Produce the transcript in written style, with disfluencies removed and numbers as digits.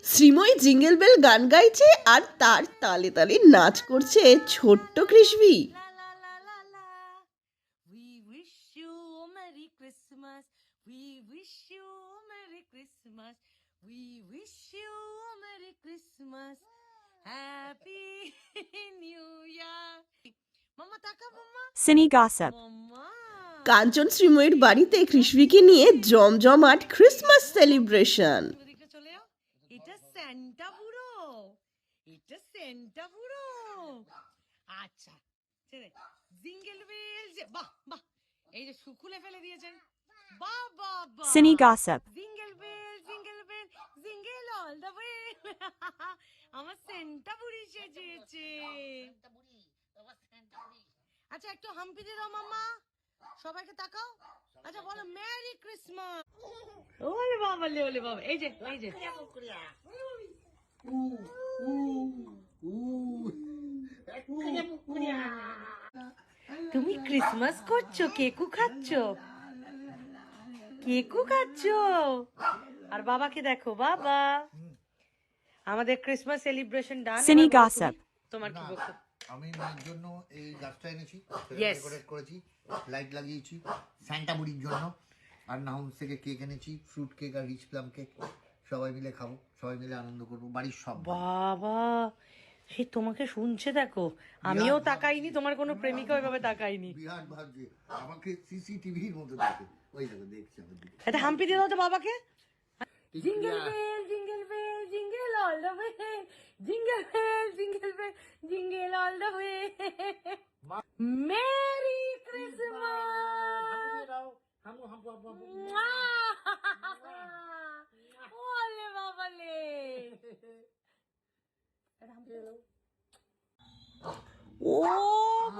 Sreemoyee jingle bell গান গাইছে আর তার তালে তালে নাচ করছে ছোট্ট Krishni. La la la la la. We wish you a Merry Christmas. We wish you a Merry Christmas. We wish you a Merry Christmas. Happy New Year. Mama taka mama. Cine gossip. Mama. কাঞ্চন শ্রীময়ীর বাড়িতে কৃষ্ণিকে নিয়ে জমজমাট Christmas celebration. ওদিকে চলে যাও। এটা Santa বুড়ো। এটা Santa বুড়ো। আচ্ছা ছেড়ে জিঙ্গেল বেল বাহ বাহ এই যে শুকুলে ফেলে দিয়েছেন বাহ বাহ বাহ Cine gossip. Jingle bell jingle all the way আমার সেন্টা বুড়ি সেজেছে আচ্ছা একটু হাম্পি দিয়ে দাও মাম্মা সবাইকে তাকাও আচ্ছা বলো মেরি ক্রিসমাস ওলে বাবা এই যে তুমি ক্রিসমাস করছো কেকু খাচ্ছো আর বাবাকে দেখো বাবা আমাদের ক্রিসমাস সেলিব্রেশন ডান Cine gossip. তোমার কি বক্তব্য আমি মায়ের জন্য এই গাছটা এনেছি, Yes. ডেকোরেট করেছি, লাইট লাগিয়েছি স্যান্টা বুড়ির জন্য। আর নাহুম থেকে কেক এনেছি, ফ্রুট কেক আর রিচ প্লাম কেক। সবাই মিলে খাবো, সবাই মিলে আনন্দ করবো, বাড়ির সব। বাবা সে তোমাকে শুনছে দেখো আমিও তাকাইনি তোমার কোনো প্রেমিকা ওইভাবে তাকাইনি বিরাট ভাবছে আমাকে সিসিটিভির মতো দেখে, ওই দেখো দেখছি আমার দিকে। এটা হাম্পি দিয়ে দাও তো বাবাকে jingle bell jingle all the way jingle bell jingle all the way merry Christmas ওলে বাবালে ও